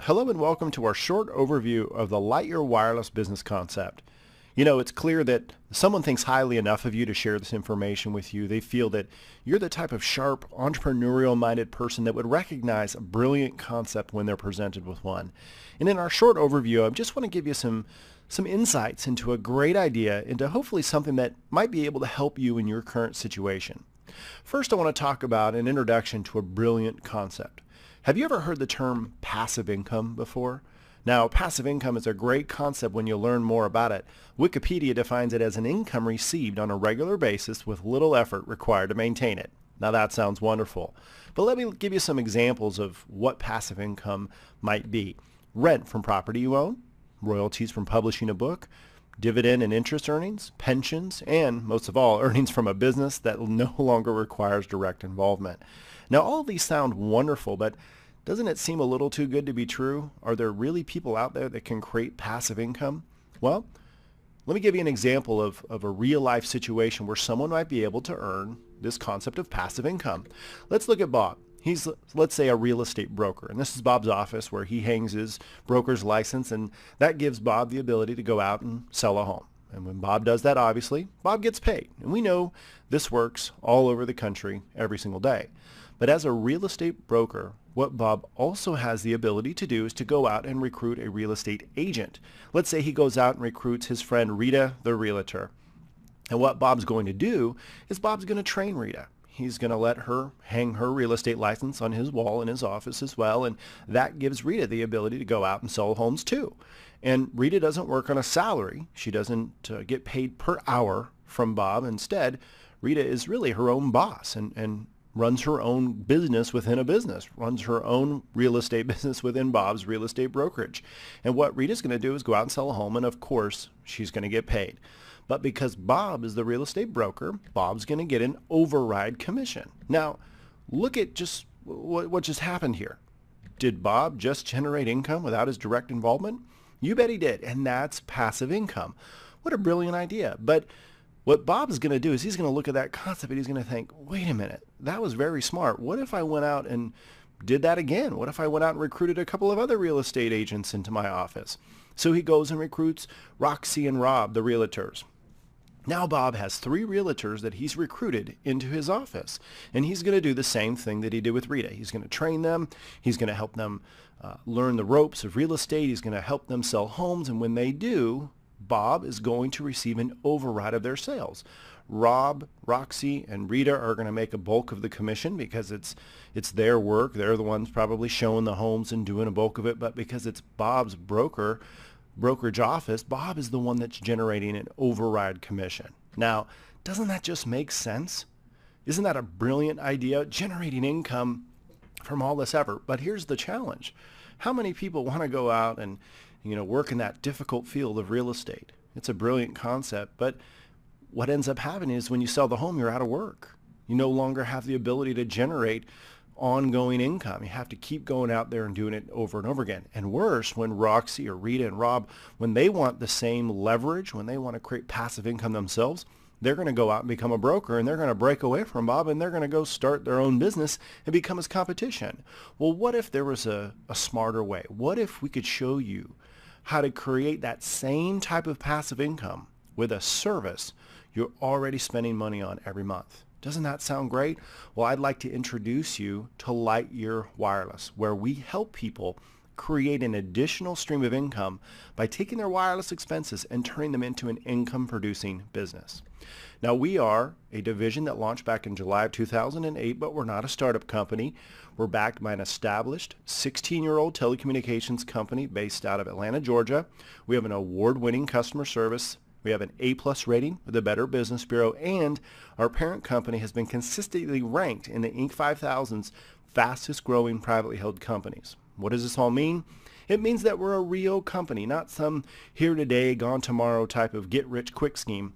Hello and welcome to our short overview of the Lightyear wireless business concept. You know, it's clear that someone thinks highly enough of you to share this information with you. They feel that you're the type of sharp, entrepreneurial-minded person that would recognize a brilliant concept when they're presented with one. And in our short overview, I just want to give you some insights into a great idea, into hopefully something that might be able to help you in your current situation. First, I want to talk about an introduction to a brilliant concept. Have you ever heard the term passive income before? Now, passive income is a great concept when you learn more about it. Wikipedia defines it as an income received on a regular basis with little effort required to maintain it. Now, that sounds wonderful. But let me give you some examples of what passive income might be. Rent from property you own, royalties from publishing a book, dividend and interest earnings, pensions, and most of all, earnings from a business that no longer requires direct involvement. Now, all of these sound wonderful, but doesn't it seem a little too good to be true? Are there really people out there that can create passive income? Well, let me give you an example of a real-life situation where someone might be able to earn this concept of passive income. Let's look at Bob. He's, let's say, a real estate broker, and this is Bob's office where he hangs his broker's license, and that gives Bob the ability to go out and sell a home. And when Bob does that, obviously, Bob gets paid. And we know this works all over the country every single day. But as a real estate broker, what Bob also has the ability to do is to go out and recruit a real estate agent. Let's say he goes out and recruits his friend Rita, the realtor. And what Bob's going to do is Bob's going to train Rita. He's going to let her hang her real estate license on his wall in his office as well, and that gives Rita the ability to go out and sell homes too. And Rita doesn't work on a salary. She doesn't get paid per hour from Bob. Instead, Rita is really her own boss and runs her own business within a business, runs her own real estate business within Bob's real estate brokerage. And what Rita's going to do is go out and sell a home, and of course, she's going to get paid. But because Bob is the real estate broker, Bob's going to get an override commission. Now, look at just what just happened here. Did Bob just generate income without his direct involvement? You bet he did, and that's passive income. What a brilliant idea. But what Bob's going to do is he's going to look at that concept and he's going to think, wait a minute, that was very smart. What if I went out and did that again? What if I went out and recruited a couple of other real estate agents into my office? So he goes and recruits Roxy and Rob, the realtors. Now Bob has 3 realtors that he's recruited into his office, and he's going to do the same thing that he did with Rita. He's going to train them. He's going to help them learn the ropes of real estate. He's going to help them sell homes, and when they do, Bob is going to receive an override of their sales. Rob, Roxy, and Rita are going to make a bulk of the commission because it's their work. They're the ones probably showing the homes and doing a bulk of it, but because it's Bob's brokerage office, Bob is the one that's generating an override commission. Now, doesn't that just make sense? Isn't that a brilliant idea? Generating income from all this effort. But here's the challenge. How many people want to go out and work in that difficult field of real estate? It's a brilliant concept, but what ends up happening is when you sell the home, you're out of work. You no longer have the ability to generate ongoing income. You have to keep going out there and doing it over and over again. And worse, when Roxy or Rita and Rob, when they want the same leverage, when they want to create passive income themselves, they're going to go out and become a broker, and they're going to break away from Bob, and they're going to go start their own business and become his competition. Well, what if there was a smarter way? What if we could show you how to create that same type of passive income with a service you're already spending money on every month? Doesn't that sound great? Well, I'd like to introduce you to Lightyear Wireless, where we help people create an additional stream of income by taking their wireless expenses and turning them into an income-producing business. Now, we are a division that launched back in July of 2008, but we're not a startup company. We're backed by an established 16-year-old telecommunications company based out of Atlanta, Georgia. We have an award-winning customer service. We have an A-plus rating with the Better Business Bureau, and our parent company has been consistently ranked in the Inc. 5000's fastest growing privately held companies. What does this all mean? It means that we're a real company, not some here today, gone tomorrow type of get-rich-quick scheme.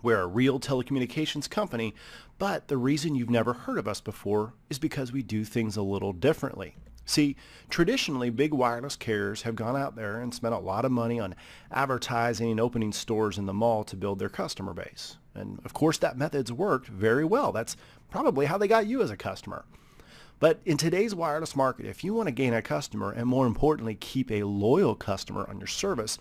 We're a real telecommunications company, but the reason you've never heard of us before is because we do things a little differently. See, traditionally, big wireless carriers have gone out there and spent a lot of money on advertising and opening stores in the mall to build their customer base. And of course, that method's worked very well. That's probably how they got you as a customer. But in today's wireless market, if you want to gain a customer and more importantly, keep a loyal customer on your service,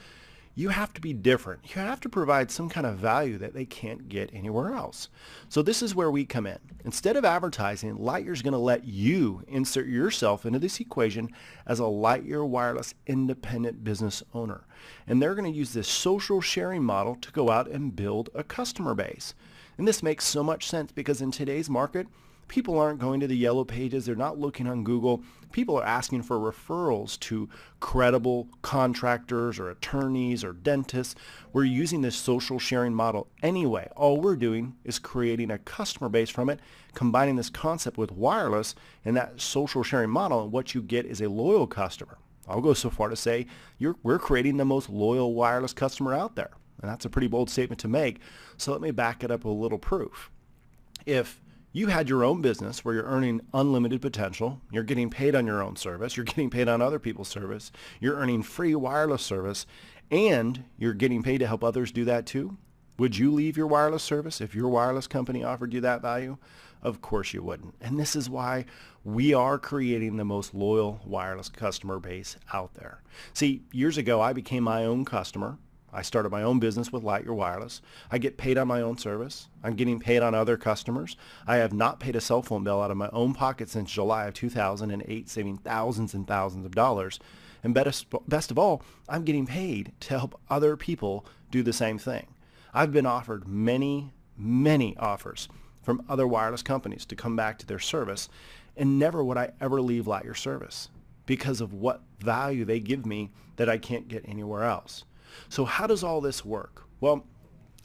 you have to be different. You have to provide some kind of value that they can't get anywhere else. So this is where we come in. Instead of advertising, Lightyear is going to let you insert yourself into this equation as a Lightyear Wireless independent business owner. And they're going to use this social sharing model to go out and build a customer base. And this makes so much sense because in today's market, people aren't going to the yellow pages. They're not looking on Google. People are asking for referrals to credible contractors or attorneys or dentists. We're using this social sharing model anyway. All we're doing is creating a customer base from it, combining this concept with wireless and that social sharing model, and what you get is a loyal customer. I'll go so far to say we're creating the most loyal wireless customer out there. And that's a pretty bold statement to make. So let me back it up with a little proof. If you had your own business where you're earning unlimited potential, you're getting paid on your own service, you're getting paid on other people's service, you're earning free wireless service, and you're getting paid to help others do that too, would you leave your wireless service if your wireless company offered you that value? Of course you wouldn't. And this is why we are creating the most loyal wireless customer base out there. See, years ago, I became my own customer. I started my own business with Lightyear Wireless. I get paid on my own service. I'm getting paid on other customers. I have not paid a cell phone bill out of my own pocket since July of 2008, saving thousands and thousands of dollars. And best of all, I'm getting paid to help other people do the same thing. I've been offered many, many offers from other wireless companies to come back to their service, and never would I ever leave Lightyear service because of what value they give me that I can't get anywhere else. So how does all this work? Well,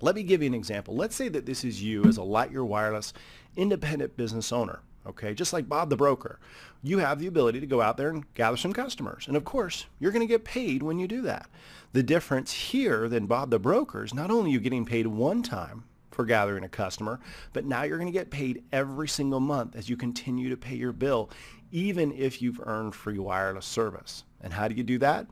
let me give you an example. Let's say that this is you as a Lightyear Wireless independent business owner, okay? Just like Bob the broker. You have the ability to go out there and gather some customers. And of course, you're going to get paid when you do that. The difference here than Bob the broker is not only are you getting paid one time for gathering a customer, but now you're going to get paid every single month as you continue to pay your bill, even if you've earned free wireless service. And how do you do that?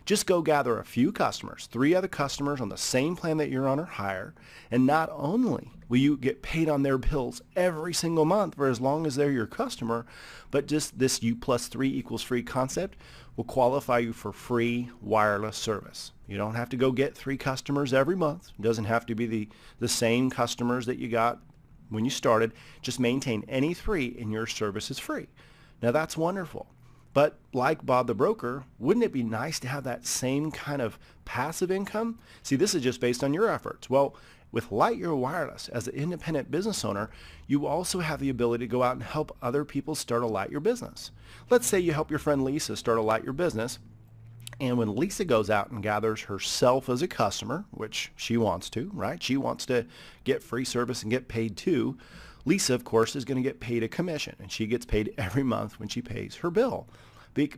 Just go gather a few customers, 3 other customers on the same plan that you're on or higher, and not only will you get paid on their bills every single month for as long as they're your customer, but just this U plus 3 equals free concept will qualify you for free wireless service. You don't have to go get 3 customers every month. It doesn't have to be the same customers that you got when you started. Just maintain any 3 and your service is free. Now that's wonderful. But like Bob the broker, wouldn't it be nice to have that same kind of passive income? See, this is just based on your efforts. Well, with Lightyear Wireless, as an independent business owner, you also have the ability to go out and help other people start a Lightyear business. Let's say you help your friend Lisa start a Lightyear business, and when Lisa goes out and gathers herself as a customer, which she wants to, right? She wants to get free service and get paid too. Lisa, of course, is going to get paid a commission, and she gets paid every month when she pays her bill.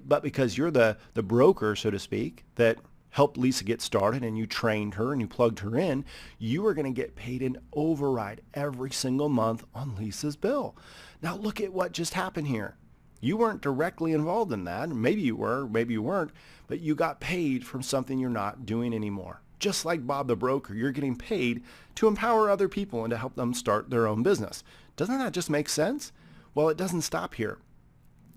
But because you're the broker, so to speak, that helped Lisa get started and you trained her and you plugged her in, you are going to get paid an override every single month on Lisa's bill. Now look at what just happened here. You weren't directly involved in that. Maybe you were, maybe you weren't, but you got paid from something you're not doing anymore. Just like Bob the broker, you're getting paid to empower other people and to help them start their own business. Doesn't that just make sense? Well, it doesn't stop here.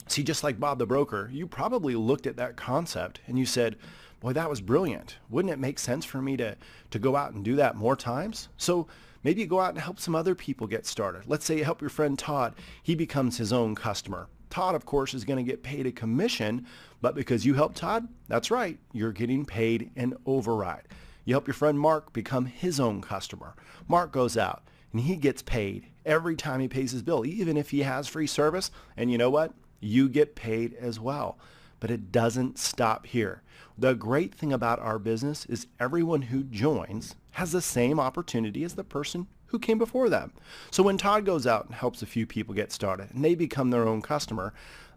See, just like Bob the broker, you probably looked at that concept and you said, boy, that was brilliant. Wouldn't it make sense for me to go out and do that more times? So maybe you go out and help some other people get started. Let's say you help your friend Todd. He becomes his own customer. Todd, of course, is going to get paid a commission, but because you helped Todd, that's right, you're getting paid an override. You help your friend Mark become his own customer. Mark goes out and he gets paid every time he pays his bill, even if he has free service. And you know what? You get paid as well. But it doesn't stop here. The great thing about our business is everyone who joins has the same opportunity as the person who came before them. So when Todd goes out and helps a few people get started and they become their own customer,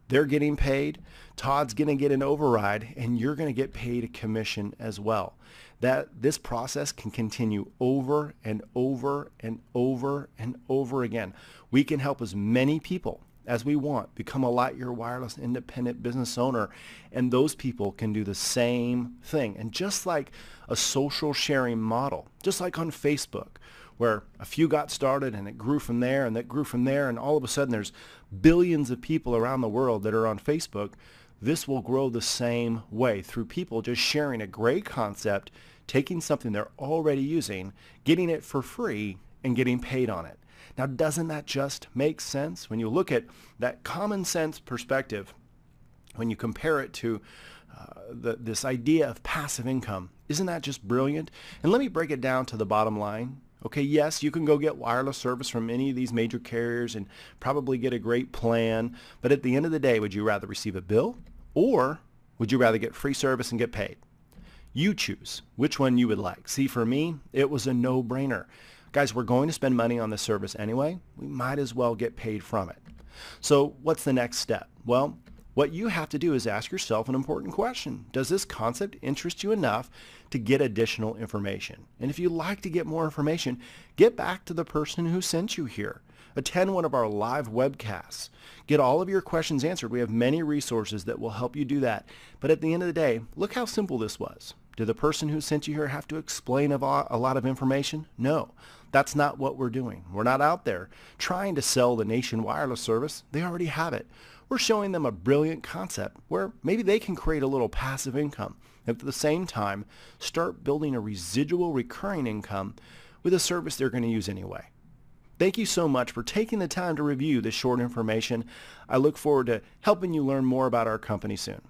they're getting paid, Todd's going to get an override, and you're going to get paid a commission as well. This process can continue over and over and over and over again. We can help as many people as we want become a Lightyear Wireless independent business owner, and those people can do the same thing. And just like a social sharing model, just like on Facebook, where a few got started and it grew from there and that grew from there, and all of a sudden there's billions of people around the world that are on Facebook. This will grow the same way through people just sharing a great concept, taking something they're already using, getting it for free, and getting paid on it. Now, doesn't that just make sense? When you look at that common sense perspective, when you compare it to this idea of passive income, isn't that just brilliant? And let me break it down to the bottom line. Okay, yes, you can go get wireless service from any of these major carriers and probably get a great plan, but at the end of the day, would you rather receive a bill or would you rather get free service and get paid? You choose which one you would like. See, for me, it was a no-brainer. Guys, we're going to spend money on this service anyway. We might as well get paid from it. So what's the next step? Well, what you have to do is ask yourself an important question. Does this concept interest you enough to get additional information? And if you'd like to get more information, get back to the person who sent you here. Attend one of our live webcasts. Get all of your questions answered. We have many resources that will help you do that. But at the end of the day, look how simple this was. Did the person who sent you here have to explain a lot of information? No, that's not what we're doing. We're not out there trying to sell the nation wireless service. They already have it. We're showing them a brilliant concept where maybe they can create a little passive income. At the same time, start building a residual recurring income with a service they're going to use anyway. Thank you so much for taking the time to review this short information. I look forward to helping you learn more about our company soon.